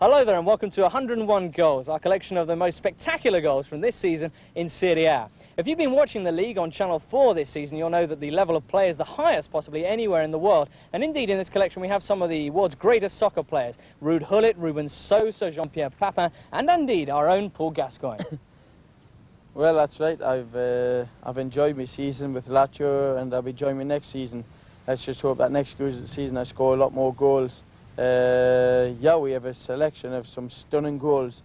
Hello there and welcome to 101 Goals, our collection of the most spectacular goals from this season in Serie A. If you've been watching the league on Channel 4 this season, you'll know that the level of play is the highest possibly anywhere in the world. And indeed, in this collection, we have some of the world's greatest soccer players. Ruud Gullit, Ruben Sosa, Jean-Pierre Papin, and indeed our own Paul Gascoigne. Well, that's right. I've enjoyed my season with Lazio and I'll be enjoying my next season. Let's just hope that next season I score a lot more goals. Yeah, we have a selection of some stunning goals.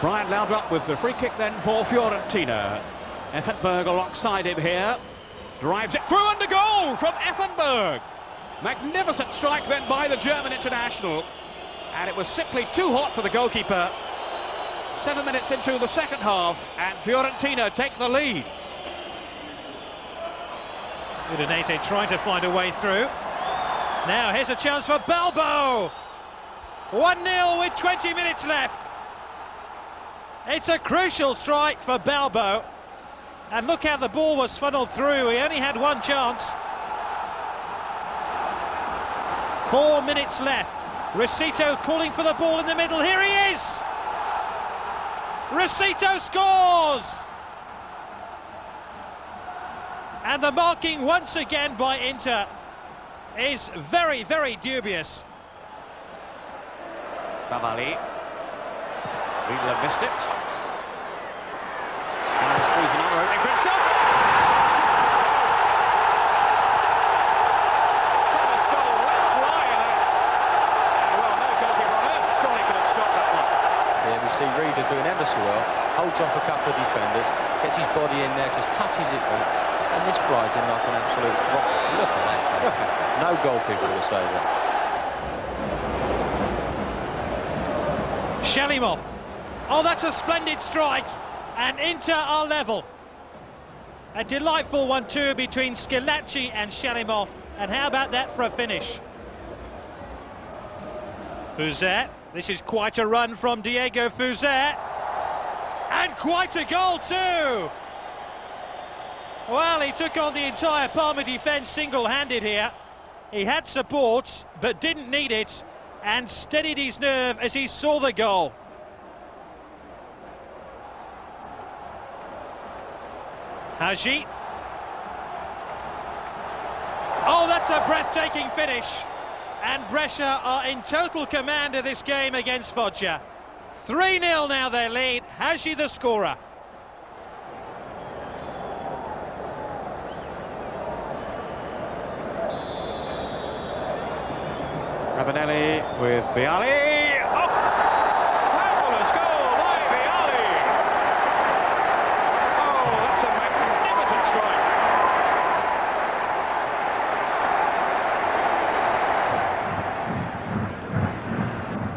Brian Laudrup with the free kick then for Fiorentina. Effenberg alongside him here. Drives it through under goal from Effenberg. Magnificent strike then by the German international. And it was simply too hot for the goalkeeper. 7 minutes into the second half and Fiorentina take the lead. Udinese trying to find a way through. Now here's a chance for Balbo. 1-0 with 20 minutes left. It's a crucial strike for Balbo. And look how the ball was funneled through. He only had one chance. 4 minutes left. Rosito calling for the ball in the middle. Here he is! Rosito scores! And the marking once again by Inter is very, very dubious. Favali. Riedler missed it. And squeeze another opening for himself. Thomas goal left flying. Well, no goalkeeper on earth surely could have stopped that one. Yeah, we see Riedler doing ever so well. Holds off a couple of defenders, gets his body in there, just touches it back. And this flies in like an absolute rock. Look at that. No goalkeeper will say that. Shalimov. Oh, that's a splendid strike. And Inter are level. A delightful 1-2 between Schillaci and Shalimov. And how about that for a finish? Fouzet. This is quite a run from Diego Fouzet. And quite a goal too. Well, he took on the entire Parma defence single-handed here. He had support, but didn't need it, and steadied his nerve as he saw the goal. Haji. Oh, that's a breathtaking finish. And Brescia are in total command of this game against Foggia. 3-0 now they lead. Haji the scorer. Ravanelli with Vialli. Oh! Fabulous goal by Vialli. Oh, that's a magnificent strike.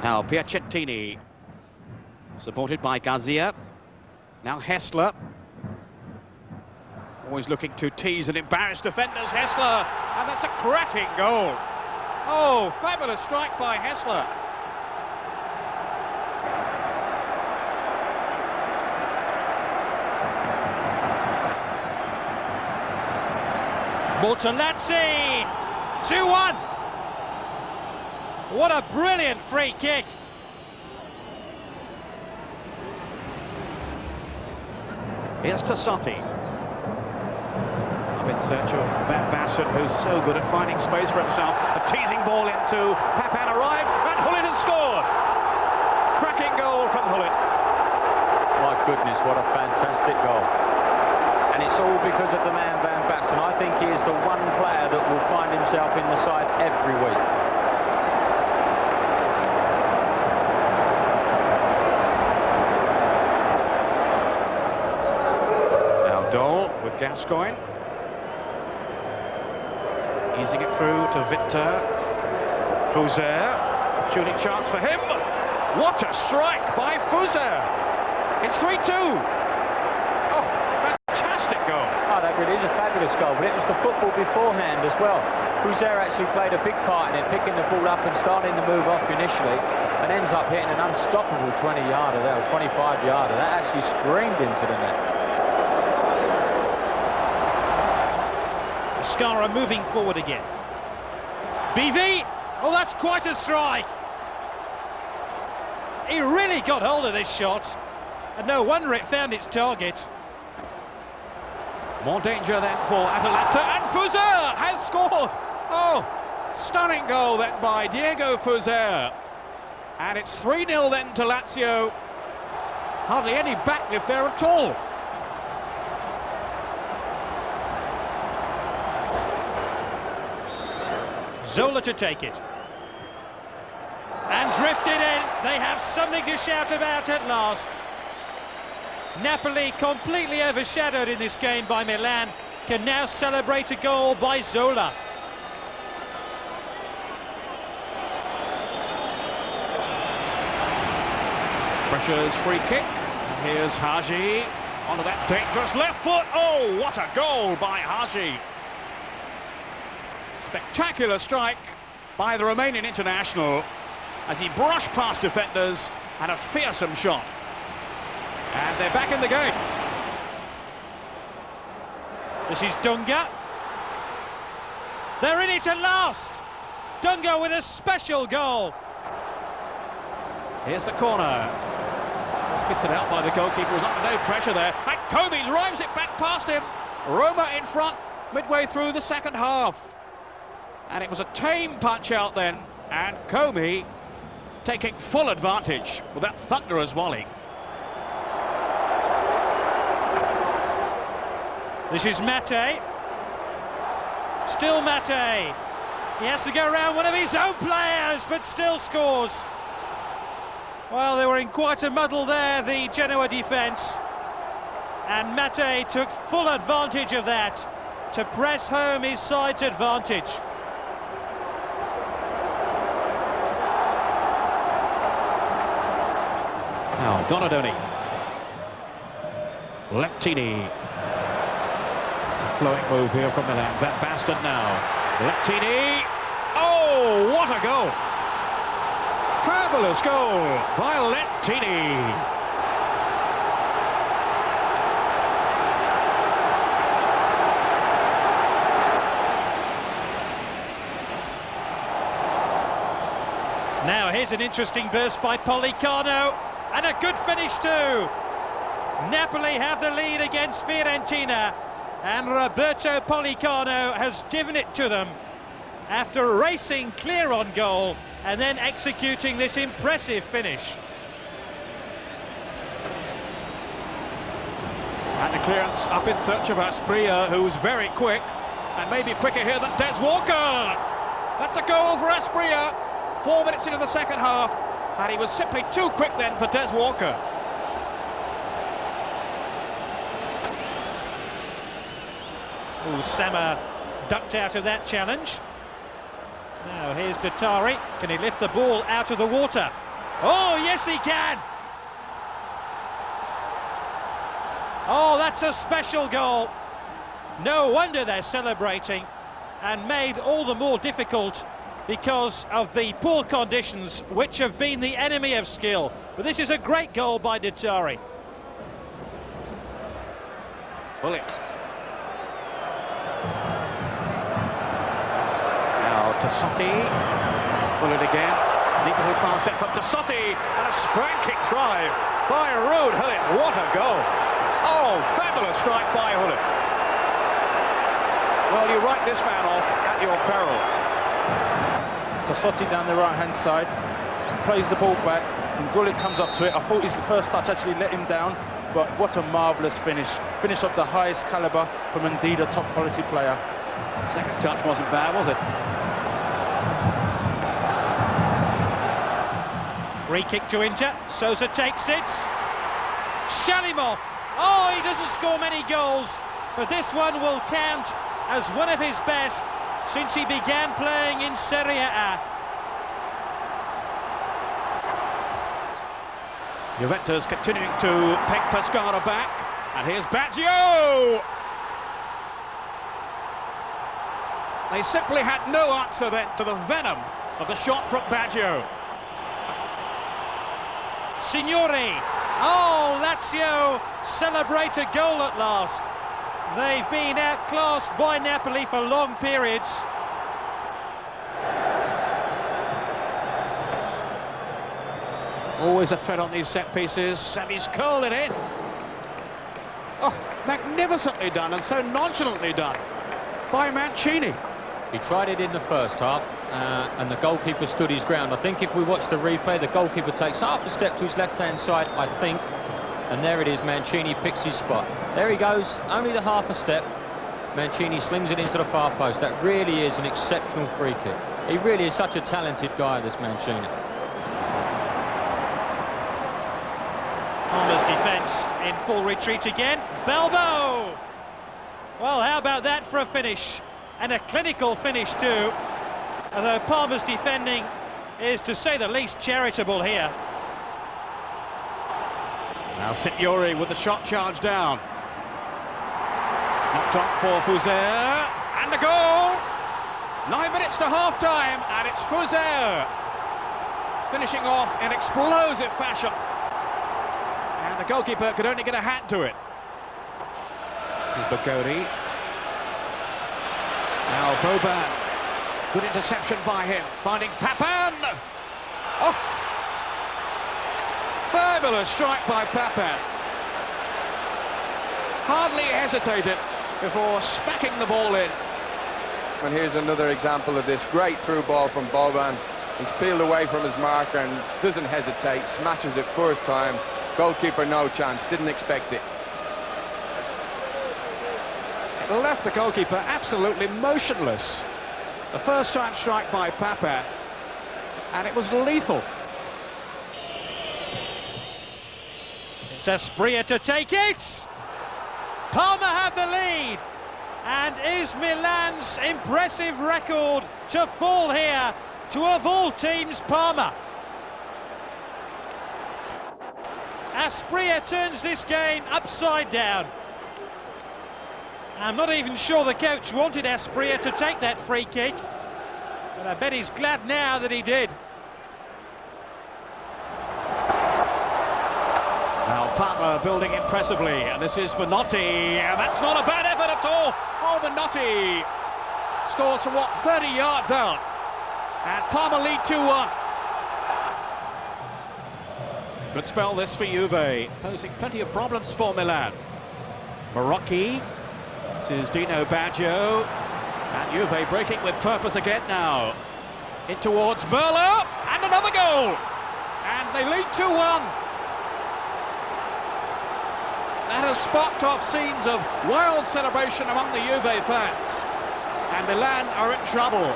Now Piacettini, supported by Gazia. Now Hessler. Always looking to tease and embarrass defenders, Hessler. And that's a cracking goal. Oh, fabulous strike by Hessler. Bortolazzi, 2-1. What a brilliant free kick. Here's Tassotti. In search of Van Basten, who's so good at finding space for himself. A teasing ball into Papin arrived, and Gullit has scored. Cracking goal from Gullit. My goodness, what a fantastic goal. And it's all because of the man Van Basten. I think he is the one player that will find himself in the side every week. Now Dole with Gascoigne. Easing it through to Victor. Fouzet, shooting chance for him. What a strike by Fouzet. It's 3-2. Oh, fantastic goal. Oh, that really is a fabulous goal, but it was the football beforehand as well. Fouzet actually played a big part in it, picking the ball up and starting to move off initially, and ends up hitting an unstoppable 20-yarder there, or 25-yarder. That actually screamed into the net. Mascara moving forward again. BV, Oh, that's quite a strike. He really got hold of this shot, and no wonder it found its target. More danger then for Atalanta, and Fuser has scored. Oh, stunning goal then by Diego Fuser. And it's 3-0 then to Lazio. Hardly any backlift there at all. Zola to take it. And drifted in. They have something to shout about at last. Napoli, completely overshadowed in this game by Milan, can now celebrate a goal by Zola. Pressure's free kick. Here's Haji onto that dangerous left foot. Oh, what a goal by Haji. Spectacular strike by the Romanian international as he brushed past defenders, and a fearsome shot. And they're back in the game. This is Dunga. They're in it at last. Dunga with a special goal. Here's the corner. Fisted out by the goalkeeper, who's under no pressure there. And Kobe drives it back past him. Roma in front midway through the second half. And it was a tame punch out then. And Comey taking full advantage with that thunderous volley. This is Mate. Still Mate. He has to go around one of his own players, but still scores. Well, they were in quite a muddle there, the Genoa defence. And Mate took full advantage of that to press home his side's advantage. Now, Donadoni. Lectini. It's a flowing move here from Milan. Van Basten now. Lectini. Oh, what a goal! Fabulous goal by Lectini. Now here's an interesting burst by Pollicano, and a good finish too. Napoli have the lead against Fiorentina, and Roberto Pollicano has given it to them after racing clear on goal and then executing this impressive finish. And the clearance up in search of Asprilla, who's very quick, and maybe quicker here than Des Walker. That's a goal for Asprilla. 4 minutes into the second half, and he was simply too quick then for Des Walker. Sama ducked out of that challenge. Now here's Datari. Can he lift the ball out of the water? Oh, yes he can! Oh, that's a special goal. No wonder they're celebrating, and made all the more difficult because of the poor conditions, which have been the enemy of skill. But this is a great goal by Datari. Bullet. Now Tassotti. Bullet again. Neat little pass set from Tassotti, and a spanking drive by Ruud Gullit. What a goal! Oh, fabulous strike by Gullit. Well, you write this man off at your peril. Tassotti down the right-hand side, plays the ball back, and Gullit comes up to it. I thought his first touch actually let him down, but what a marvellous finish. Finish of the highest calibre from indeed a top-quality player. Second touch wasn't bad, was it? Free kick to Inter. Sousa takes it. Shalimov. Oh, he doesn't score many goals, but this one will count as one of his best since he began playing in Serie A. Juventus continuing to peg Pescara back, and here's Baggio! They simply had no answer then to the venom of the shot from Baggio. Signori. Oh, Lazio celebrate a goal at last. They've been outclassed by Napoli for long periods. Always a threat on these set pieces, and he's curled it in. Oh, magnificently done, and so nonchalantly done by Mancini. He tried it in the first half, and the goalkeeper stood his ground. I think if we watch the replay, the goalkeeper takes half a step to his left-hand side, I think, and there it is, Mancini picks his spot. There he goes, only the half a step. Mancini slings it into the far post. That really is an exceptional free kick. He really is such a talented guy, this Mancini. Parma's defence in full retreat again. Balbo! Well, how about that for a finish? And a clinical finish too. Although Parma's defending is, to say the least, charitable here. Now Signori with the shot charge down. Knocked on for Fouzer, and a goal! 9 minutes to half-time, and it's Fouzer finishing off in explosive fashion. And the goalkeeper could only get a hat to it. This is Bogodi. Now Boban, good interception by him, finding Papan. Oh, fabulous strike by Papan. Hardly hesitated before smacking the ball in. And here's another example of this great through ball from Boban. He's peeled away from his marker and doesn't hesitate, smashes it first time. Goalkeeper no chance, didn't expect it. It left the goalkeeper absolutely motionless. The first time strike by Papan, and it was lethal. It's Asprilla to take it. Parma have the lead. And is Milan's impressive record to fall here to, of all teams, Parma? Asprilla turns this game upside down. I'm not even sure the coach wanted Asprilla to take that free kick, but I bet he's glad now that he did. Now Parma building impressively, and this is Menotti, and that's not a bad effort at all. Oh, Menotti scores from, what, 30 yards out, and Parma lead 2-1. Good spell this for Juve, posing plenty of problems for Milan. Marocchi, this is Dino Baggio, and Juve breaking with purpose again now. In towards Merlo, and another goal, and they lead 2-1. That has sparked off scenes of wild celebration among the Juve fans. And Milan are in trouble.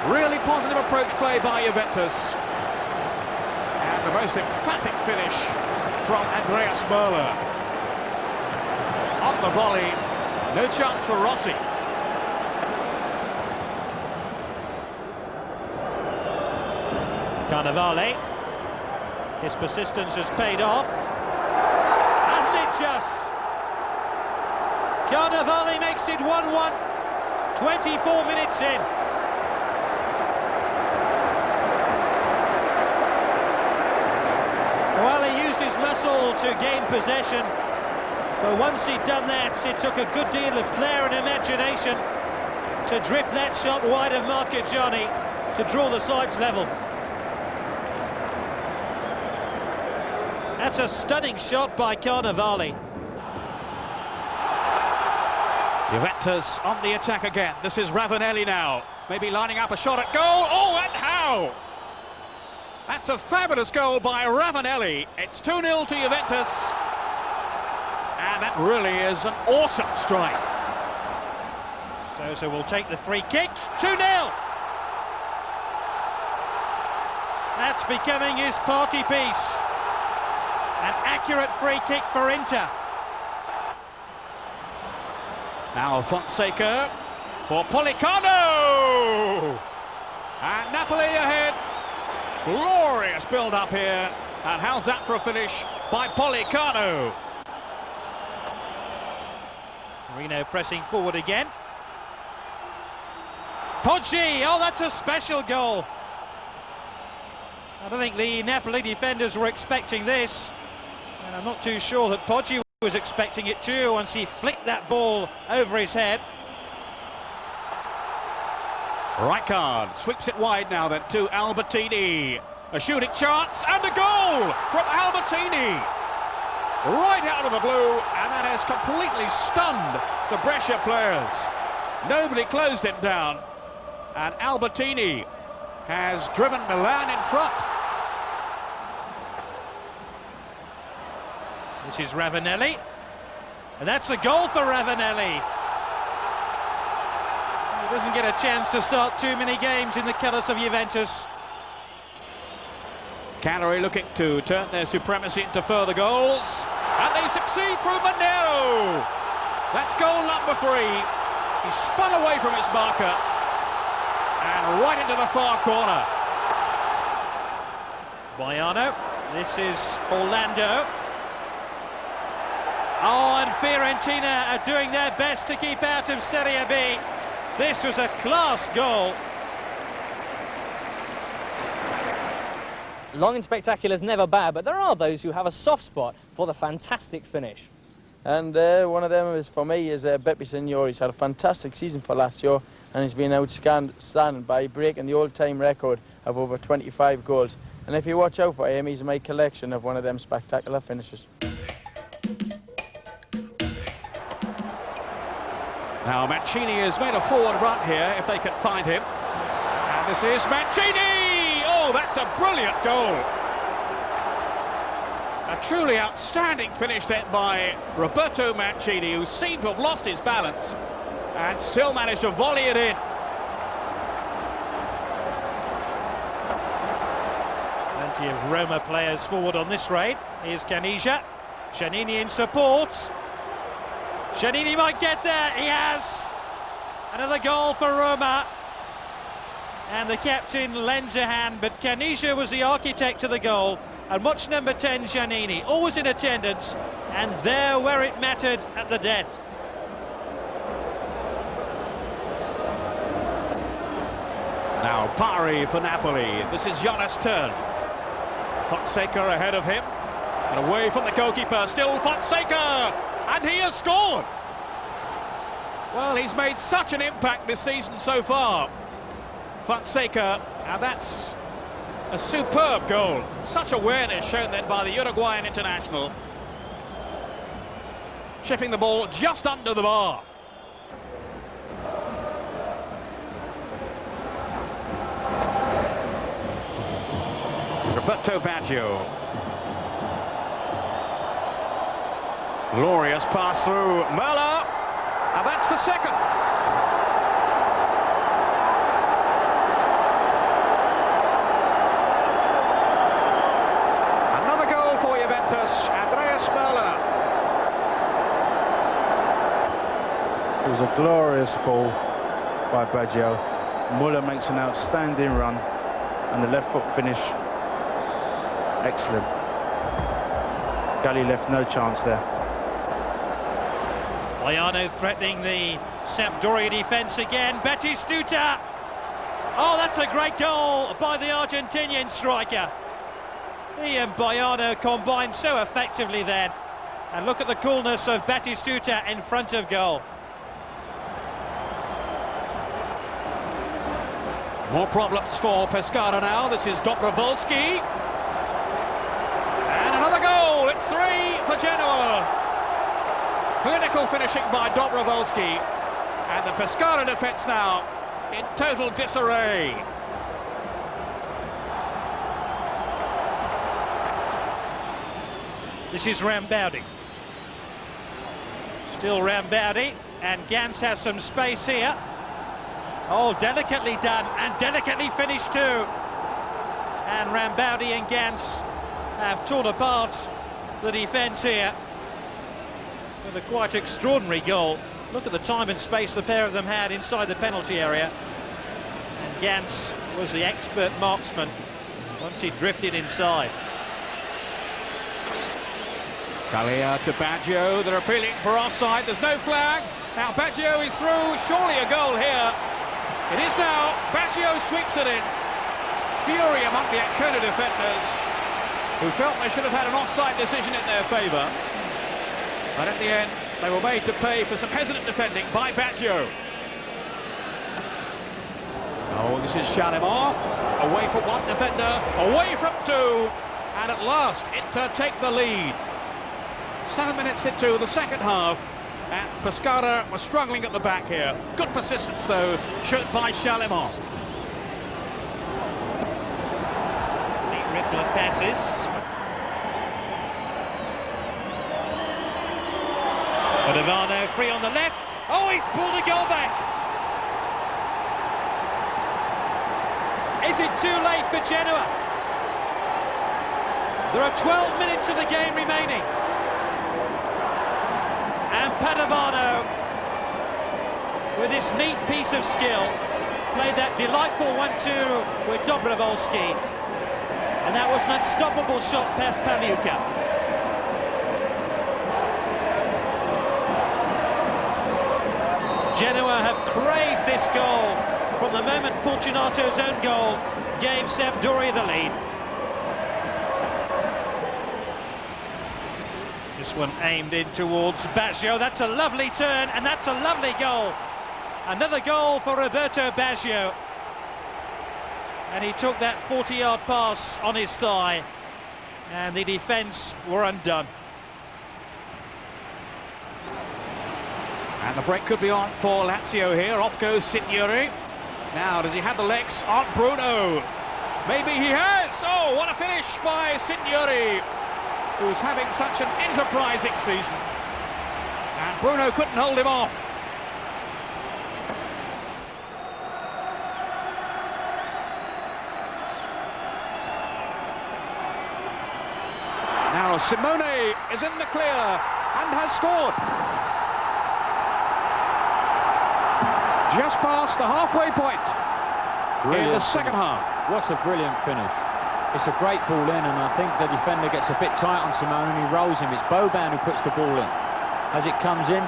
Really positive approach play by Juventus. And the most emphatic finish from Andreas Merlo. On the volley, no chance for Rossi. Carnevale. His persistence has paid off. Just Carnevale makes it 1-1, 24 minutes in. Well, he used his muscle to gain possession, but once he'd done that, it took a good deal of flair and imagination to drift that shot wide of Marchigiani to draw the sides level. That's a stunning shot by Carnevale. Juventus on the attack again. This is Ravanelli now. Maybe lining up a shot at goal. Oh, and how! That's a fabulous goal by Ravanelli. It's 2-0 to Juventus. And that really is an awesome strike. Sosa will take the free kick. 2-0. That's becoming his party piece. An accurate free kick for Inter. Now Fonseca for Pollicano! And Napoli ahead. Glorious build-up here. And how's that for a finish by Pollicano? Torino pressing forward again. Poggi! Oh, that's a special goal. I don't think the Napoli defenders were expecting this. And I'm not too sure that Poggi was expecting it too once he flicked that ball over his head. Rijkaard sweeps it wide now then to Albertini. A shooting chance and a goal from Albertini. Right out of the blue, and that has completely stunned the Brescia players. Nobody closed him down, and Albertini has driven Milan in front. This is Ravanelli, and that's a goal for Ravanelli. He doesn't get a chance to start too many games in the colours of Juventus. Cagliari looking to turn their supremacy into further goals, and they succeed through Manero. That's goal number 3. He spun away from his marker and right into the far corner. Baiano, this is Orlando. Oh, and Fiorentina are doing their best to keep out of Serie B. This was a class goal. Long and spectacular is never bad, but there are those who have a soft spot for the fantastic finish. And one of them is, for me, is Beppe Signori. He's had a fantastic season for Lazio, and he's been outstanding by breaking the all-time record of over 25 goals. And if you watch out for him, he's in my collection of one of them spectacular finishes. Now Mancini has made a forward run here, if they can find him. And this is Mancini! Oh, that's a brilliant goal. A truly outstanding finish then by Roberto Mancini, who seemed to have lost his balance and still managed to volley it in. Plenty of Roma players forward on this raid. Here's Caniggia. Giannini in support. Giannini might get there. He has. Another goal for Roma. And the captain lends a hand, but Caniggia was the architect of the goal. And watch number 10, Giannini, always in attendance, and there where it mattered at the death. Now Pari for Napoli. This is Jonas' turn. Fonseca ahead of him. And away from the goalkeeper, still Fonseca! And he has scored! Well, he's made such an impact this season so far. Fonseca, and that's a superb goal. Such awareness shown then by the Uruguayan international. Chipping the ball just under the bar. Roberto Baggio. Glorious pass through Merla, and that's the second. Another goal for Juventus, Andreas Merla. It was a glorious ball by Baggio. Muller makes an outstanding run, and the left foot finish, excellent. Galli left no chance there. Baiano threatening the Sampdoria defence again. Batistuta. Oh, that's a great goal by the Argentinian striker. He and Baiano combined so effectively then. And look at the coolness of Batistuta in front of goal. More problems for Pescara now. This is Dobrovolsky. And another goal. It's 3 for Genoa. Clinical finishing by Dobrovolsky, and the Pescara defence now in total disarray. This is Rambaudi. Still Rambaudi, and Gans has some space here. Oh, delicately done, and delicately finished too. And Rambaudi and Gans have torn apart the defence here. With a quite extraordinary goal. Look at the time and space the pair of them had inside the penalty area. And Gans was the expert marksman once he drifted inside. Gallia to Baggio. They're appealing for offside. There's no flag. Now Baggio is through. Surely a goal here. It is now. Baggio sweeps it in. Fury among the Ancona defenders, who felt they should have had an offside decision in their favour. But at the end, they were made to pay for some hesitant defending by Baggio. Oh, This is Shalimov, away from one defender, away from two, and at last Inter take the lead. 7 minutes into the second half, and Pescara was struggling at the back here. Good persistence though, shown by Shalimov. Neat ripple of passes. Padovano free on the left. Oh, he's pulled a goal back. Is it too late for Genoa? There are 12 minutes of the game remaining. And Padovano, with this neat piece of skill, played that delightful 1-2 with Dobrovolsky. And that was an unstoppable shot past Pagliuca. Genoa have craved this goal from the moment Fortunato's own goal gave Sampdoria the lead. This one aimed in towards Baggio. That's a lovely turn, and that's a lovely goal. Another goal for Roberto Baggio. And he took that 40-yard pass on his thigh, and the defence were undone. And the break could be on for Lazio here. Off goes Signori. Now, does he have the legs on Bruno? Maybe he has. Oh, what a finish by Signori, who's having such an enterprising season. And Bruno couldn't hold him off. Now Simone is in the clear and has scored. Just past the halfway point in the second half. What a brilliant finish. It's a great ball in, and I think the defender gets a bit tight on Simone and he rolls him. It's Boban who puts the ball in. As it comes in,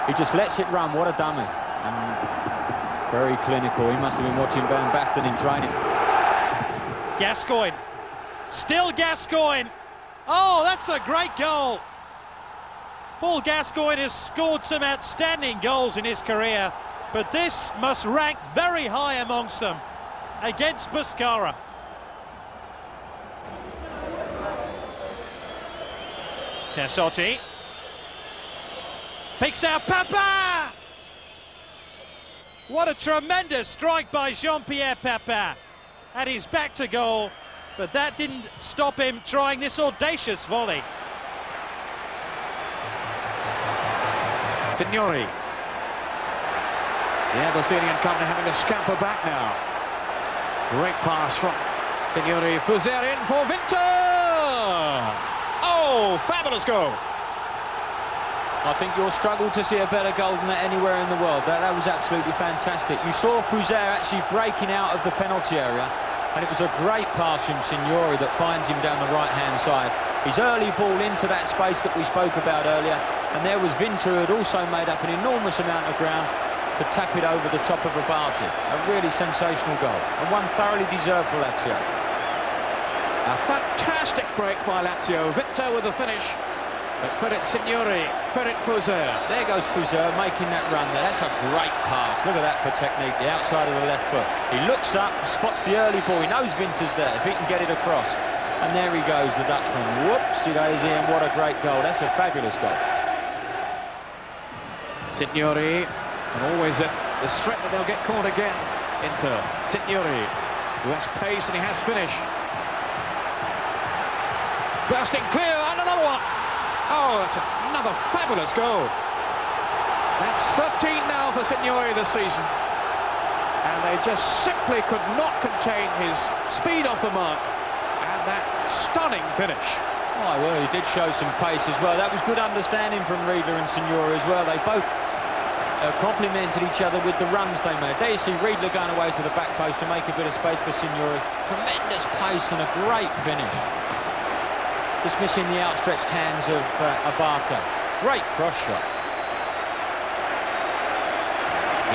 he just lets it run. What a dummy. And very clinical. He must have been watching Van Basten in training. Gascoigne. Still Gascoigne. Oh, that's a great goal. Paul Gascoigne has scored some outstanding goals in his career, but this must rank very high amongst them against Pescara. Tassotti picks out Papin. What a tremendous strike by Jean-Pierre Papin. At his back to goal, but that didn't stop him trying this audacious volley. Signori. Yeah, the Brazilian company having to scamper back now. Great pass from Signori. Fuser in for Vinter. Oh, fabulous goal. I think you'll struggle to see a better goal than that anywhere in the world. That was absolutely fantastic. You saw Fuser actually breaking out of the penalty area, and it was a great pass from Signori that finds him down the right-hand side. His early ball into that space that we spoke about earlier, and there was Vinter, who had also made up an enormous amount of ground to tap it over the top of Abate. A really sensational goal, and one thoroughly deserved for Lazio. A fantastic break by Lazio. Vinter with the finish. But credit Signori, credit Fuser. There goes Fuser making that run there. That's a great pass. Look at that for technique, the outside of the left foot. He looks up, spots the early ball. He knows Vinter's there, if he can get it across. And there he goes, the Dutchman. Whoops, he goes in. What a great goal. That's a fabulous goal. Signori, and always the threat that they'll get caught again. Inter, Signori, who has pace and he has finish. Bursting clear, and another one. Oh, that's another fabulous goal. That's 13 now for Signori this season. And they just simply could not contain his speed off the mark. And that stunning finish. Oh, well, he did show some pace as well. That was good understanding from Riedler and Signori as well. They both complemented each other with the runs they made. There you see Riedler going away to the back post to make a bit of space for Signori. Tremendous pace and a great finish. Just missing the outstretched hands of Abate. Great cross shot.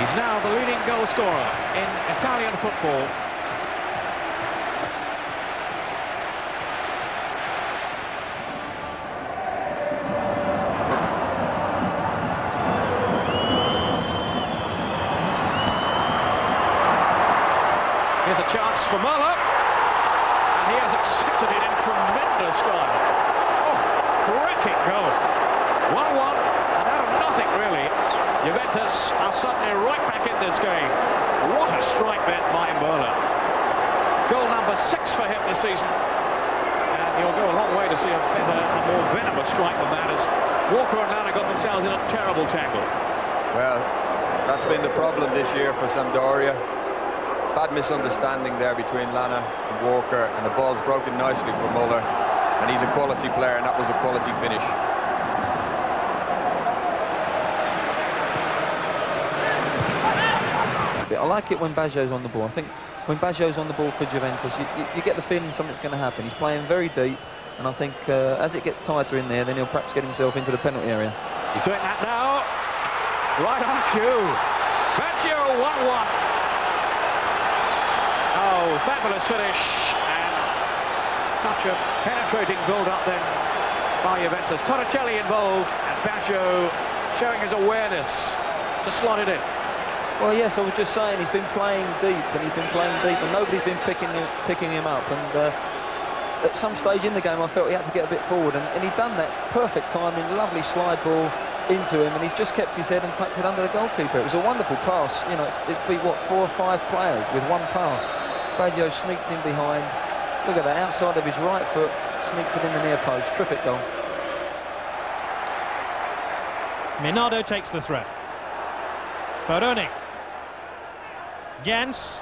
He's now the leading goal scorer in Italian football. Here's a chance for Muller, and he has accepted it in tremendous style. Oh, cracking goal. 1-1, and out of nothing really, Juventus are suddenly right back in this game. What a strike then by Muller. Goal number 6 for him this season. And he'll go a long way to see a better, a more venomous strike than that, as Walker and Lana got themselves in a terrible tangle. Well, that's been the problem this year for Sampdoria. Bad misunderstanding there between Lana and Walker, and the ball's broken nicely for Muller. And he's a quality player, and that was a quality finish. I like it when Baggio's on the ball. I think when Baggio's on the ball for Juventus, you get the feeling something's going to happen. He's playing very deep, and I think as it gets tighter in there, then he'll perhaps get himself into the penalty area. He's doing that now. Right on cue. Baggio 1-1. Oh, fabulous finish, and such a penetrating build-up then by Juventus. Torricelli involved, and Baggio showing his awareness to slot it in. Well, yes, I was just saying he's been playing deep, and nobody's been picking him up. And at some stage in the game, I felt he had to get a bit forward, and he'd done that. Perfect timing, lovely slide ball into him, and he's just kept his head and tucked it under the goalkeeper. It was a wonderful pass. You know, it's beat what, 4 or 5 players with one pass. Baggio sneaked in behind. Look at that, outside of his right foot, sneaks it in the near post. Terrific goal. Minardo takes the throw. Peroni. Gans.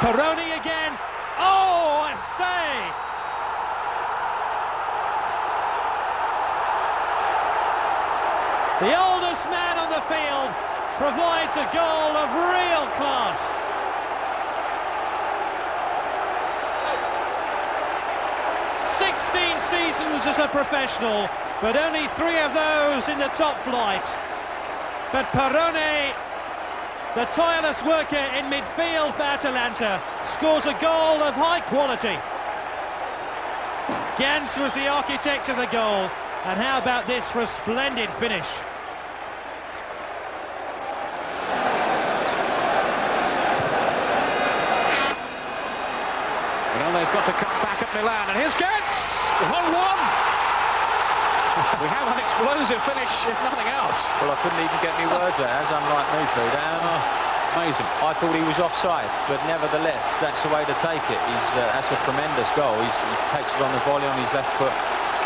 Peroni again. Oh, I say! The oldest man on the field provides a goal of real class. "16 seasons as a professional, but only 3 of those in the top flight. But Peroni, the tireless worker in midfield for Atalanta, scores a goal of high quality. Gans was the architect of the goal, and how about this for a splendid finish? Well, they've got to come back at Milan, and here's Gans! 1-1! We have an explosive finish, if nothing else. Well, I couldn't even get any words out, as unlike me, Peter. Amazing. I thought he was offside, but nevertheless, that's the way to take it. That's a tremendous goal. He takes it on the volley on his left foot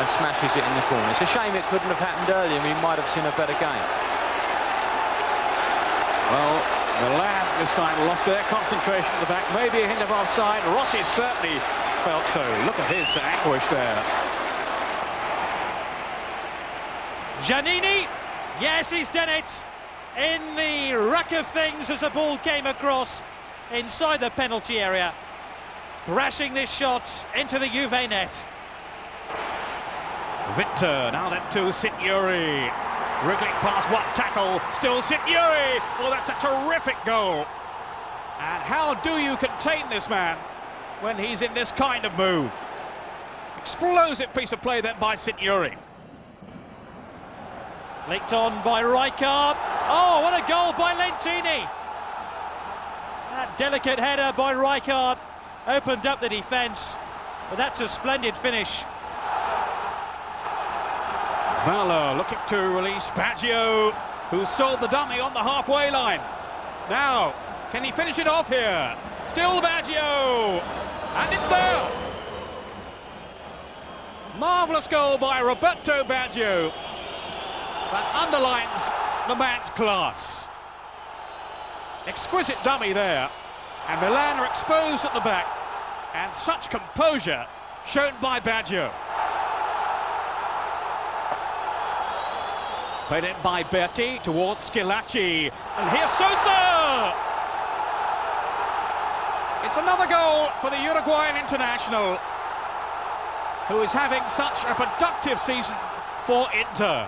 and smashes it in the corner. It's a shame it couldn't have happened earlier. We might have seen a better game. Well, Milan this time lost their concentration at the back. Maybe a hint of offside. Rossi certainly felt so. Look at his anguish there. Giannini, yes, he's done it in the ruck of things as the ball came across inside the penalty area, thrashing this shot into the Juve net. Victor, now then to Signori. Wriggling past one tackle, still Signori. Oh, that's a terrific goal. And how do you contain this man when he's in this kind of move? Explosive piece of play then by Signori. Licked on by Rijkaard. Oh, what a goal by Lentini. That delicate header by Rijkaard opened up the defence, but that's a splendid finish. Valla looking to release Baggio, who sold the dummy on the halfway line. Now, can he finish it off here? Still Baggio, and it's there. Marvellous goal by Roberto Baggio. That underlines the man's class. Exquisite dummy there, and Milan are exposed at the back, and such composure shown by Baggio. Played in by Berti towards Schillaci, and here's Sosa! It's another goal for the Uruguayan international, who is having such a productive season for Inter.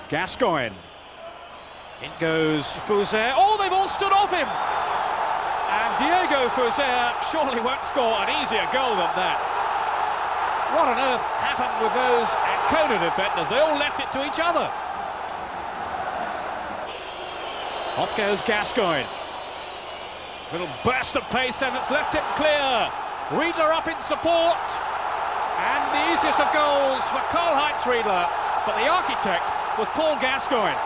Gascoigne. In goes Fouzer. Oh, they've all stood off him! And Diego Fouzer surely won't score an easier goal than that. What on earth happened with those Ancona defenders? They all left it to each other. Off goes Gascoigne. Little burst of pace, and it's left him clear. Riedler up in support. And the easiest of goals for Karl-Heinz Riedler. But the architect was Paul Gascoigne.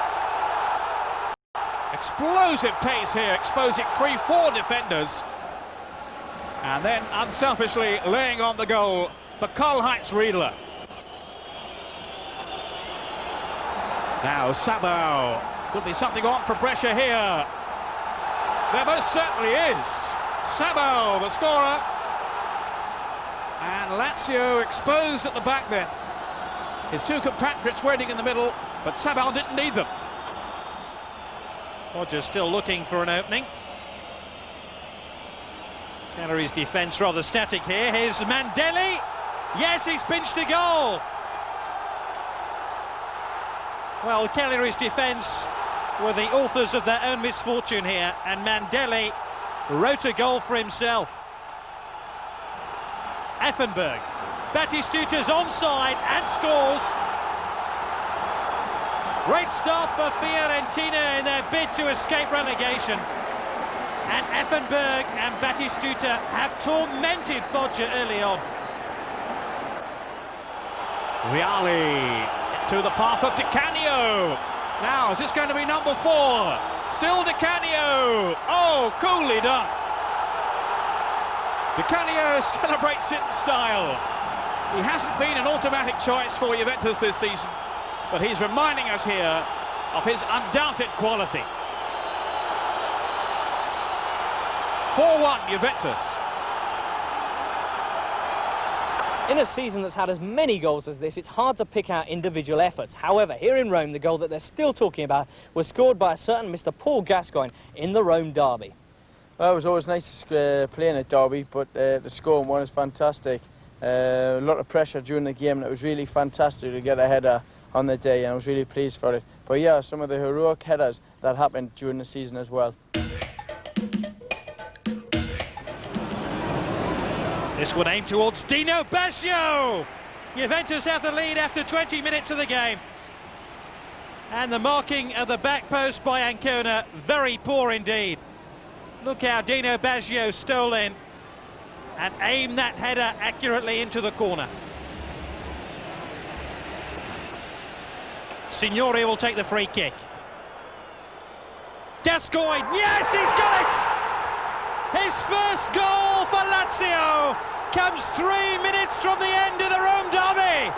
Explosive pace here, exposing 3-4 defenders. And then unselfishly laying on the goal for Karl-Heinz Riedler. Now Sabao. Could be something on for Brescia here. There most certainly is. Sabao, the scorer. And Lazio exposed at the back then. His two compatriots waiting in the middle, but Sabao didn't need them. Rodgers still looking for an opening. Cagliari's defence rather static here. Here's Mandelli. Yes, he's pinched a goal. Well, Cagliari's defence were the authors of their own misfortune here, and Mandelli wrote a goal for himself. Effenberg. Battistuta's onside and scores. Great start for Fiorentina in their bid to escape relegation. And Effenberg and Battistuta have tormented Foggia early on. Reali to the path of Di Canio. Now, is this going to be number 4? Still Di Canio. Oh, coolly done. Di Canio celebrates in style. He hasn't been an automatic choice for Juventus this season, but he's reminding us here of his undoubted quality. 4-1 Juventus. In a season that's had as many goals as this, it's hard to pick out individual efforts. However, here in Rome, the goal that they're still talking about was scored by a certain Mr. Paul Gascoigne in the Rome derby. Well, it was always nice to play in a derby, but the scoring one is fantastic. A lot of pressure during the game, and it was really fantastic to get a header on the day, and I was really pleased for it. But yeah, some of the heroic headers that happened during the season as well. This one aimed towards Dino Baggio. Juventus have the lead after 20 minutes of the game. And the marking of the back post by Ancona, very poor indeed. Look how Dino Baggio stole in and aimed that header accurately into the corner. Signori will take the free kick. Gascoigne, yes, he's got it! His first goal for Lazio comes 3 minutes from the end of the Rome derby.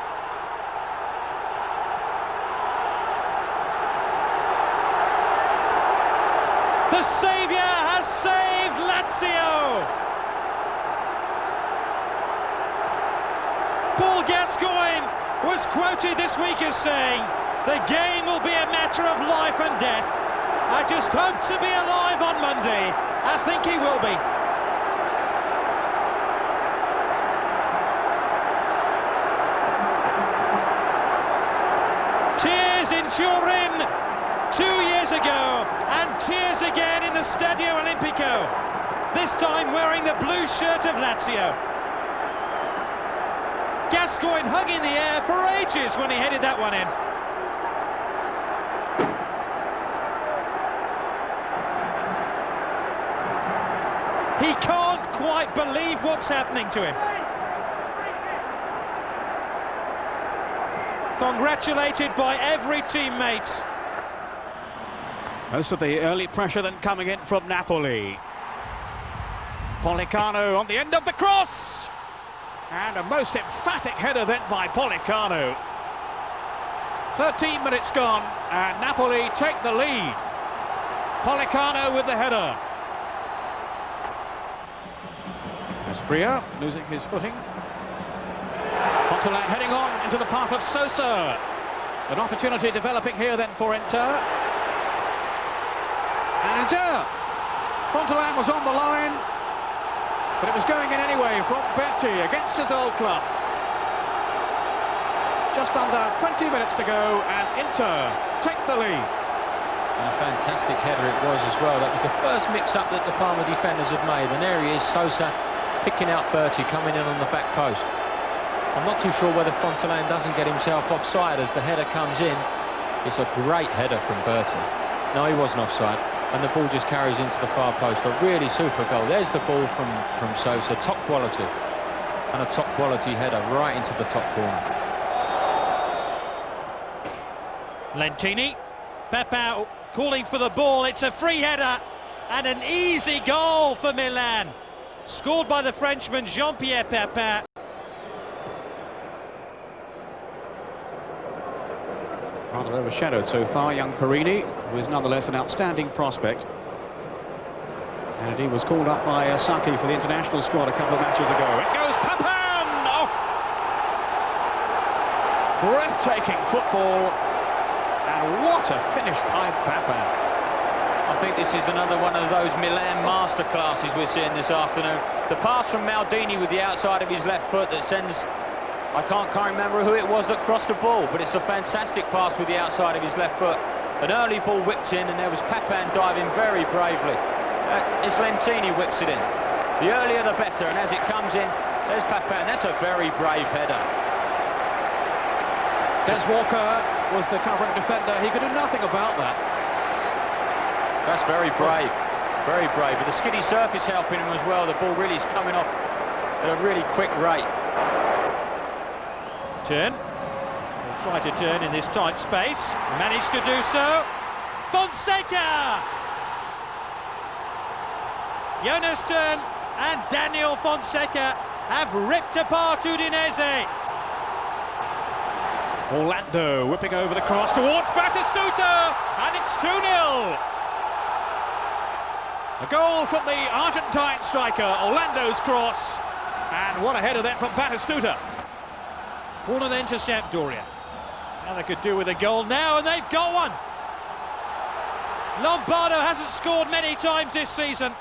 The saviour has saved Lazio. Paul Gascoigne was quoted this week as saying, "The game will be a matter of life and death. I just hope to be alive on Monday." I think he will be. Tears in Turin 2 years ago, and tears again in the Stadio Olimpico, this time wearing the blue shirt of Lazio. Gascoigne hugging the air for ages when he headed that one in. He can't quite believe what's happening to him. Congratulated by every teammate. Most of the early pressure then coming in from Napoli. Pollicano on the end of the cross. And a most emphatic header then by Pollicano. 13 minutes gone and Napoli take the lead. Pollicano with the header. Aspria losing his footing. Fontaine heading on into the path of Sosa. An opportunity developing here then for Inter. And Inter. Fontaine was on the line, but it was going in anyway from Berti against his old club. Just under 20 minutes to go and Inter take the lead. And a fantastic header it was as well. That was the first mix-up that the Parma defenders had made. And there he is, Sosa, picking out Berti, coming in on the back post. I'm not too sure whether Fontaine doesn't get himself offside as the header comes in. It's a great header from Berti. No, he wasn't offside. and the ball just carries into the far post. A really super goal. There's the ball from Sosa, top quality, and a top quality header right into the top corner. Lentini, Pepin calling for the ball. It's a free header and an easy goal for Milan, scored by the Frenchman Jean-Pierre Pepin. Rather overshadowed so far, young Carini, who is nonetheless an outstanding prospect. And he was called up by Saki for the international squad a couple of matches ago. It goes Pepin! Oh! Breathtaking football, and what a finish by Pepin. I think this is another one of those Milan masterclasses we're seeing this afternoon. The pass from Maldini with the outside of his left foot that sends... I can't remember who it was that crossed the ball, but it's a fantastic pass with the outside of his left foot. An early ball whipped in, and there was Pepin diving very bravely. As Lentini whips it in. The earlier the better, and as it comes in, there's Pepin. That's a very brave header. Des Walker was the covering defender. He could do nothing about that. That's very brave, very brave. But the skiddy surface helping him as well. The ball really is coming off at a really quick rate. Turn. We'll try to turn in this tight space. Managed to do so. Fonseca! Jonas Turn and Daniel Fonseca have ripped apart Udinese. Orlando whipping over the cross towards Batistuta, and it's 2-0. A goal from the Argentine striker, Orlando's cross, and what a header then from Batistuta. Corner then to Sampdoria. Now they could do with a goal now, and they've got one. Lombardo hasn't scored many times this season,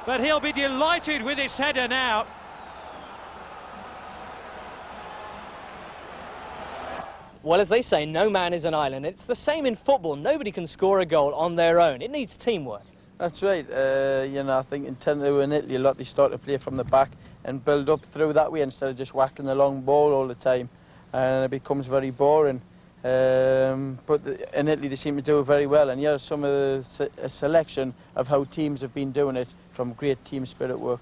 but he'll be delighted with this header now. Well, as they say, no man is an island. It's the same in football. Nobody can score a goal on their own. It needs teamwork. That's right. You know, I think in Italy a lot they start to play from the back and build up through that way instead of just whacking the long ball all the time, and it becomes very boring. But in Italy they seem to do it very well, and here's some of a selection of how teams have been doing it from great team spirit work.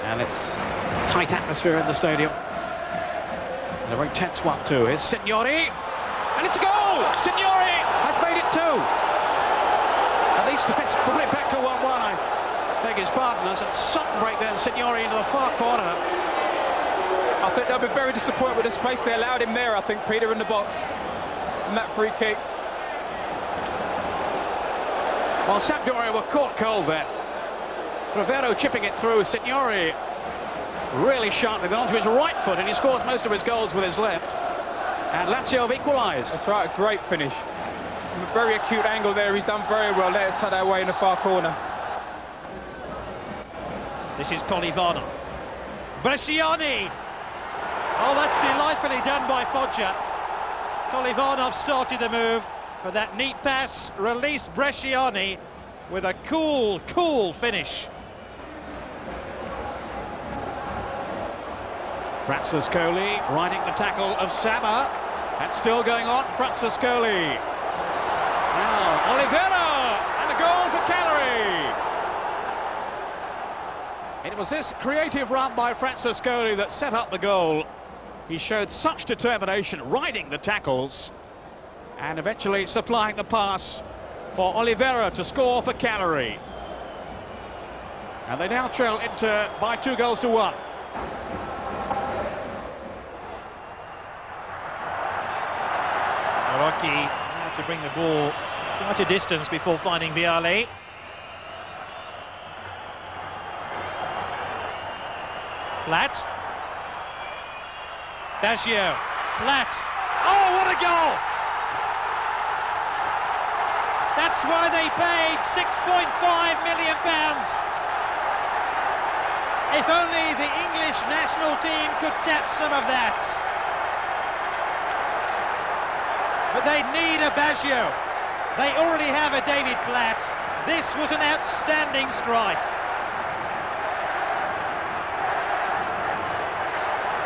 And it's a tight atmosphere in the stadium. And a very tense one too. Here's Signori, and it's a goal! Signori has made it 2. At least let's put it back to 1-1. I beg his pardon. There's a sudden break there, Signori into the far corner. I think they'll be very disappointed with the space they allowed him there. I think Peter in the box and that free kick. Well, Sampdoria were caught cold there. Rivero chipping it through. Signori really sharply onto his right foot, and he scores most of his goals with his left. And Lazio have equalised. That's right, a great finish. From a very acute angle there, he's done very well. Let it tuck that away in the far corner. This is Polivanov. Bresciani! Oh, that's delightfully done by Foggia. Polivanov started the move, but that neat pass released Bresciani with a cool finish. Francescoli riding the tackle of Sama. That's still going on. Francescoli. Now Oliveira, and a goal for Cagliari. It was this creative run by Francescoli that set up the goal. He showed such determination riding the tackles and eventually supplying the pass for Oliveira to score for Cagliari. And they now trail Inter by 2-1. Araki now to bring the ball quite a distance before finding Vialli. Platt. Baggio. Platt. Oh, what a goal! That's why they paid £6.5 million. If only the English national team could tap some of that. But they need a Baggio. They already have a David Platt. This was an outstanding strike.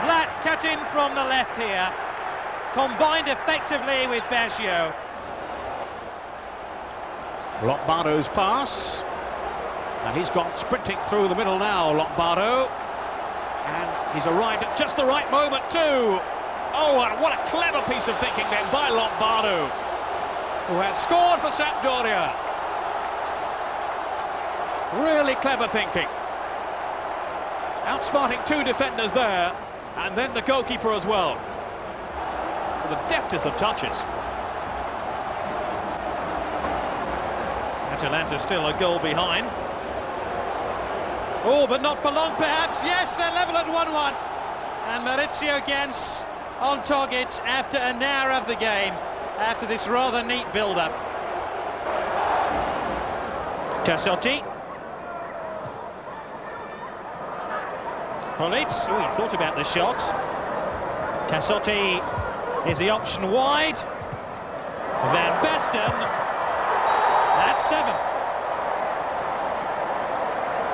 Platt cut in from the left here. combined effectively with Baggio. Lombardo's pass. And he's gone sprinting through the middle now, Lombardo. And he's arrived at just the right moment too. Oh, and what a clever piece of thinking then by Lombardo, who has scored for Sampdoria. Really clever thinking. Outsmarting two defenders there, and then the goalkeeper as well. With the deftest of touches. Atalanta still a goal behind. Oh, but not for long perhaps. Yes, they're level at 1-1. And Maurizio Gens on target after an hour of the game, after this rather neat build-up. Cassotti. Collins, oh, he thought about the shot. Cassotti is the option wide. Van Basten, that's 7.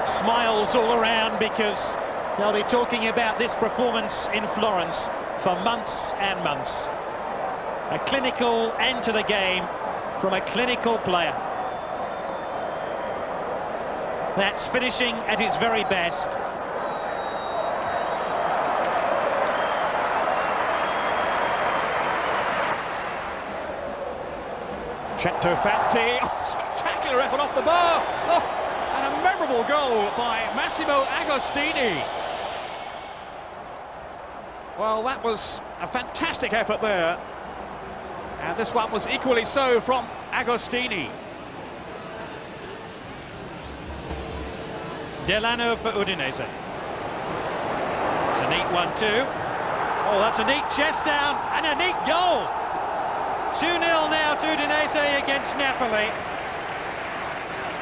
Smiles all around because they'll be talking about this performance in Florence for months and months. A clinical end to the game from a clinical player. That's finishing at his very best. Centofanti, oh, spectacular effort off the bar. Oh, and a memorable goal by Massimo Agostini. Well, that was a fantastic effort there. And this one was equally so from Agostini. Delano for Udinese. It's a neat one too. Oh, that's a neat chest down and a neat goal. 2-0 now to Udinese against Napoli.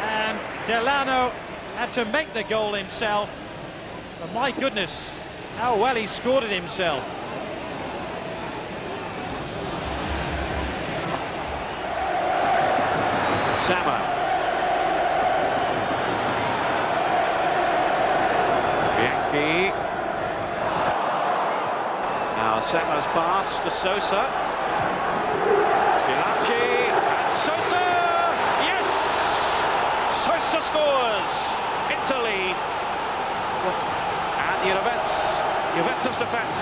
And Delano had to make the goal himself. But my goodness, how well he scored it himself. Sama. Bianchi. Now Sama's pass to Sosa. Schillaci and Sosa. Yes! Sosa scores. Italy. And Juventus defence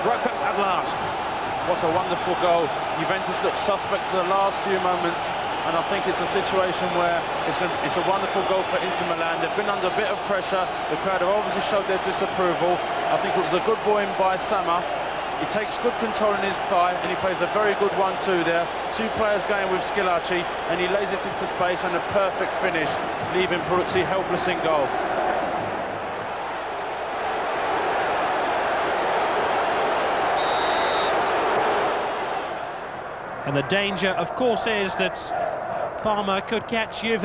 broken at last. What a wonderful goal. Juventus looked suspect for the last few moments, and I think it's a situation where it's a wonderful goal for Inter Milan. They've been under a bit of pressure. The crowd have obviously showed their disapproval. I think it was a good ball in by Sama. He takes good control in his thigh, and he plays a very good 1-2 there. Two players going with Schillaci, and he lays it into space, and a perfect finish, leaving Peruzzi helpless in goal. And the danger, of course, is that Parma could catch Juve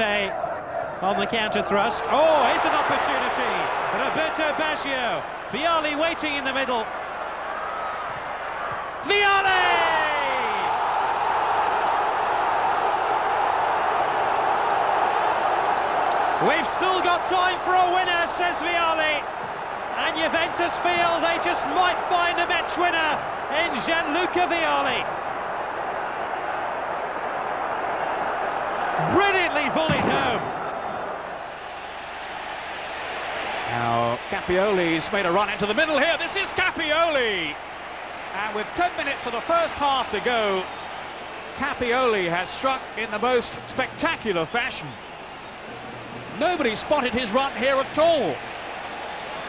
on the counter thrust. Oh, here's an opportunity. Roberto Baggio. Vialli waiting in the middle. Vialli! We've still got time for a winner, says Vialli. And Juventus feel they just might find a match winner in Gianluca Vialli. Brilliantly volleyed home. Now Capioli's made a run into the middle here. This is Capioli. And with 10 minutes of the first half to go, Capioli has struck in the most spectacular fashion. Nobody spotted his run here at all.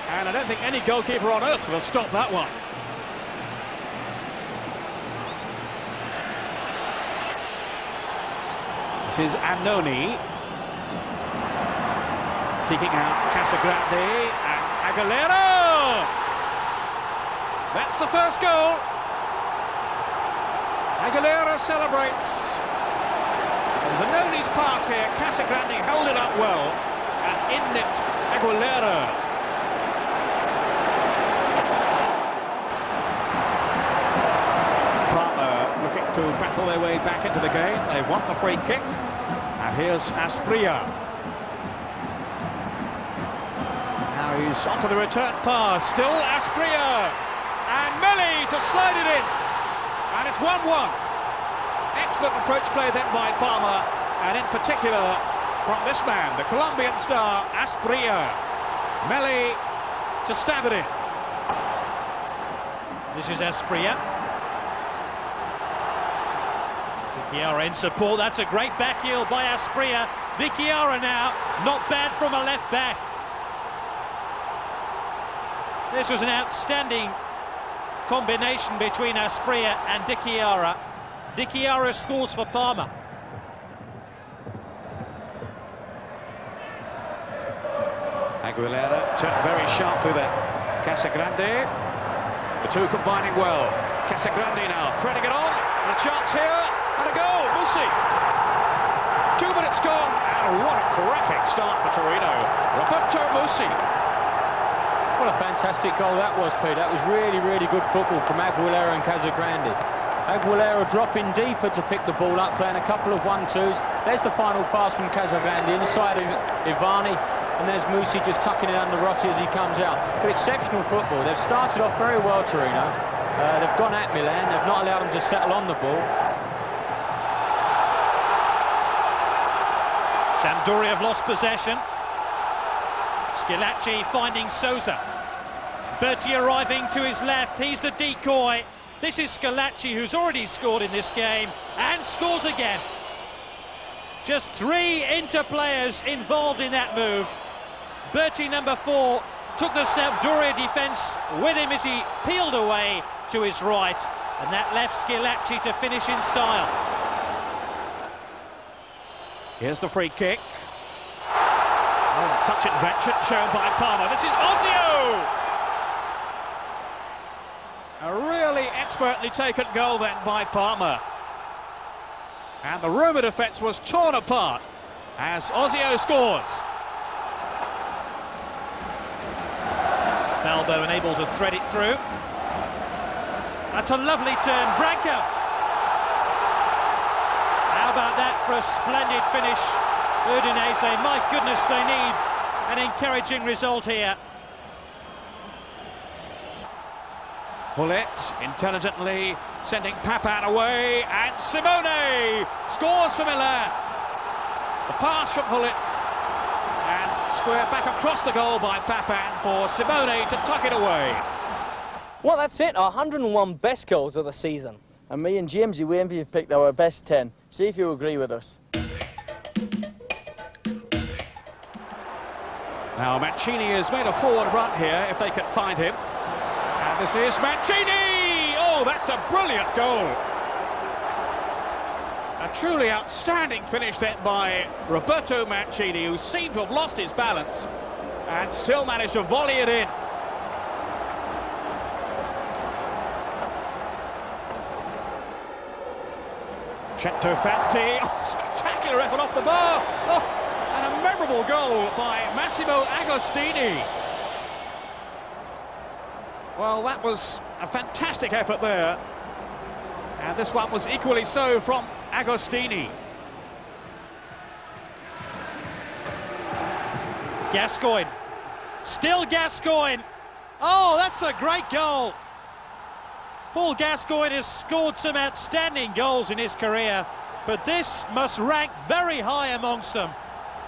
And I don't think any goalkeeper on earth will have stopped that one. This is Annoni. Seeking out Casagrande and Aguilera. That's the first goal. Aguilera celebrates. There's Annoni's pass here. Casagrande held it up well and in-nipped Aguilera. Parma looking to battle their way back into the game. They want the free kick. And here's Asprilla. Now he's onto the return pass. Still Asprilla. And Melli to slide it in. and it's 1-1. Excellent approach play then by Parma, and in particular from this man, the Colombian star, Asprilla. Meli to stab it in. This is Asprilla. Di Chiara in support. That's a great back heel by Asprilla. Di Chiara now, not bad from a left back. This was an outstanding combination between Asprilla and Di Chiara. Di Chiara scores for Parma. Aguilera turned very sharply then. Casagrande. The two combining well. Casagrande now threading it on. And a chance here. And a goal. Musi. 2 minutes gone. And what a cracking start for Torino. Roberto Musi. What a fantastic goal that was, Pete. That was really, really good football from Aguilera and Casagrande. Aguilera dropping deeper to pick the ball up, playing a couple of 1-2s. There's the final pass from Casagrande inside of Ivani, and there's Musi just tucking it under Rossi as he comes out. But exceptional football. They've started off very well, Torino. They've gone at Milan. They've not allowed them to settle on the ball. Sampdoria have lost possession. Schillaci finding Sousa. Berti arriving to his left. He's the decoy. This is Schillaci, who's already scored in this game, and scores again. Just 3 Inter players involved in that move. Berti, number 4, took the Sampdoria defence with him as he peeled away to his right, and that left Schillaci to finish in style. Here's the free kick. Oh, such invention shown by Parma. This is Ozio! A really expertly taken goal then by Parma. And the Roma defence was torn apart as Ozio scores. Balbo unable to thread it through. That's a lovely turn. Branco. How about that for a splendid finish? Udinese, my goodness, they need an encouraging result here. Bullet intelligently sending Papan away, and Simone scores for Milan. The pass from Bullet and squared back across the goal by Papan for Simone to tuck it away. Well, that's it, our 101 best goals of the season. And me and Jamesy Wainvey have picked our best 10. See if you agree with us. Now Mancini has made a forward run here if they can find him. And this is Mancini! Oh, that's a brilliant goal. A truly outstanding finish then by Roberto Mancini, who seemed to have lost his balance and still managed to volley it in. Centofanti, oh, spectacular effort off the bar. Oh, and a memorable goal by Massimo Agostini. Well, that was a fantastic effort there. And this one was equally so from Agostini. Gascoigne. Still Gascoigne. Oh, that's a great goal. Paul Gascoigne has scored some outstanding goals in his career, but this must rank very high amongst them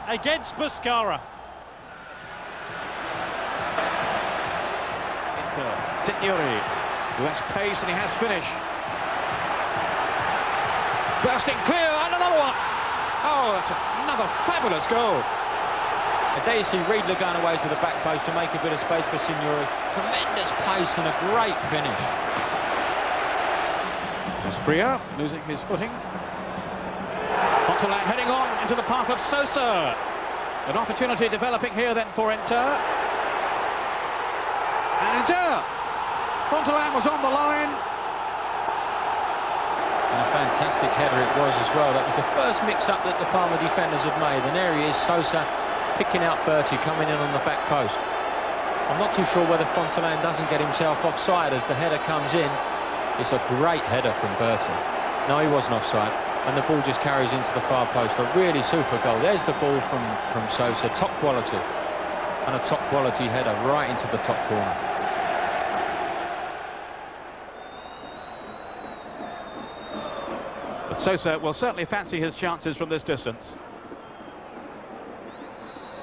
against Pescara. Signori, who has pace and he has finish. Bursting clear, and another one. Oh, that's another fabulous goal. And there you see Riedler going away to the back post to make a bit of space for Signori. Tremendous pace and a great finish. Asprilla losing his footing. Fontaine heading on into the path of Sosa. An opportunity developing here then for Inter. And Inter. Fontaine was on the line. And a fantastic header it was as well. That was the first mix-up that the Parma defenders have made. And there he is, Sosa picking out Berti, coming in on the back post. I'm not too sure whether Fontaine doesn't get himself offside as the header comes in. It's a great header from Berti. No, he wasn't offside. And the ball just carries into the far post. A really super goal. There's the ball from Sosa, top quality. And a top quality header right into the top corner. Sosa will certainly fancy his chances from this distance.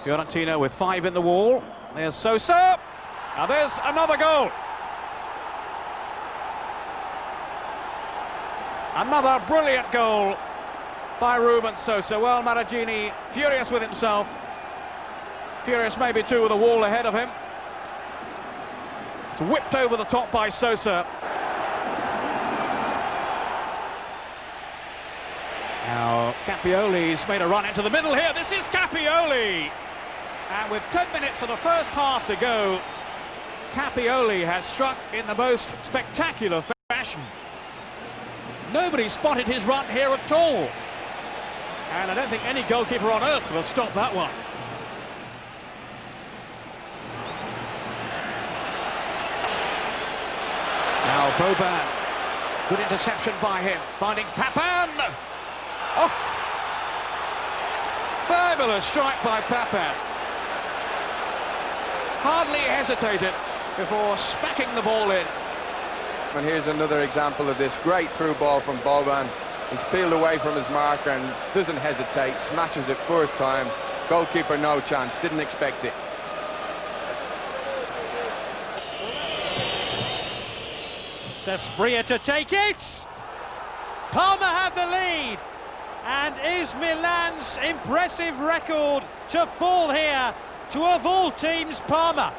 Fiorentina with 5 in the wall. There's Sosa. Now there's another goal. Another brilliant goal by Ruben Sosa. Well, Maragini furious with himself. Furious maybe too with the wall ahead of him. It's whipped over the top by Sosa. Now Capioli's made a run into the middle here. This is Capioli. And with 10 minutes of the first half to go, Capioli has struck in the most spectacular fashion. Nobody spotted his run here at all. And I don't think any goalkeeper on earth will have stopped that one. Now Boban, good interception by him, finding Papan. Oh, fabulous strike by Papan. Hardly hesitated before smacking the ball in. And here's another example of this great through ball from Boban. He's peeled away from his marker and doesn't hesitate, smashes it first time. Goalkeeper no chance, didn't expect it. It's Asprilla to take it. Parma have the lead. And is Milan's impressive record to fall here to, of all teams, Parma?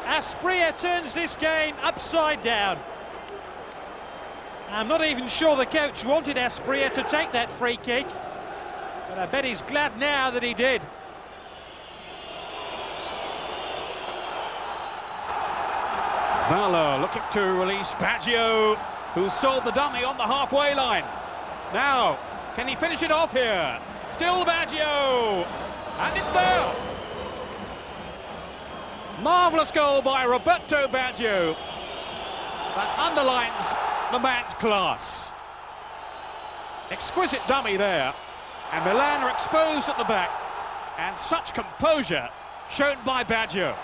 Asprilla turns this game upside down. I'm not even sure the coach wanted Asprilla to take that free kick, but I bet he's glad now that he did. Valla looking to release Baggio, who sold the dummy on the halfway line. Now, can he finish it off here? Still Baggio, and it's there. Marvellous goal by Roberto Baggio. That underlines the man's class. Exquisite dummy there, and Milan are exposed at the back, and such composure shown by Baggio.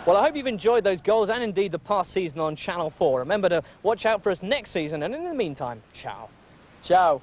Well, I hope you've enjoyed those goals and indeed the past season on Channel 4. Remember to watch out for us next season, and in the meantime, ciao. Ciao.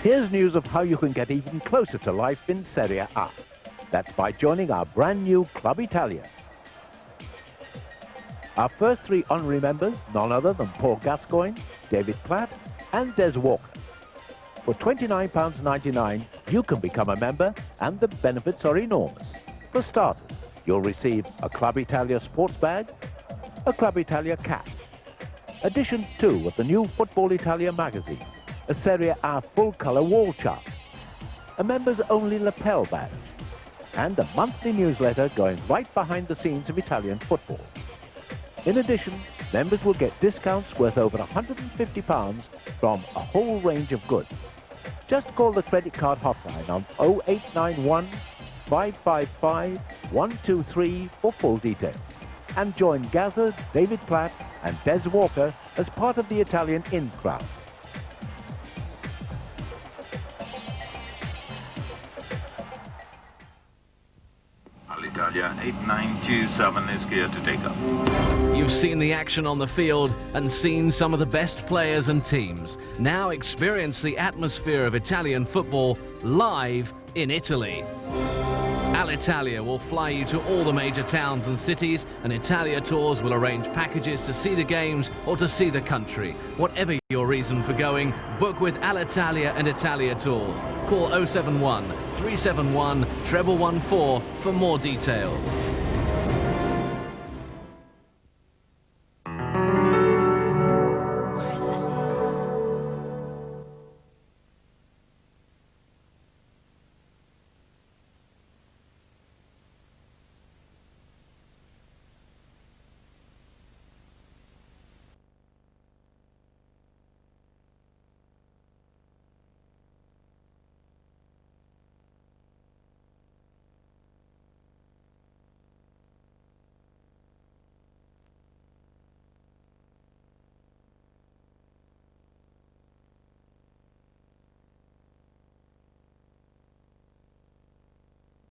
Here's news of how you can get even closer to life in Serie A. That's by joining our brand new Club Italia. Our first 3 honorary members, none other than Paul Gascoigne, David Platt and Des Walker. For £29.99, you can become a member and the benefits are enormous. For starters, you'll receive a Club Italia sports bag, a Club Italia cap, edition 2 of the new Football Italia magazine, a Serie A full-colour wall chart, a members-only lapel badge, and a monthly newsletter going right behind the scenes of Italian football. In addition, members will get discounts worth over £150 from a whole range of goods. Just call the credit card hotline on 0891 555 123 for full details. And join Gazza, David Platt and Des Walker as part of the Italian in crowd. Italia 8927 is geared to take up. You've seen the action on the field and seen some of the best players and teams. Now experience the atmosphere of Italian football live in Italy. Alitalia will fly you to all the major towns and cities, and Italia Tours will arrange packages to see the games or to see the country. Whatever your reason for going, book with Alitalia and Italia Tours. Call 071 371 114 for more details.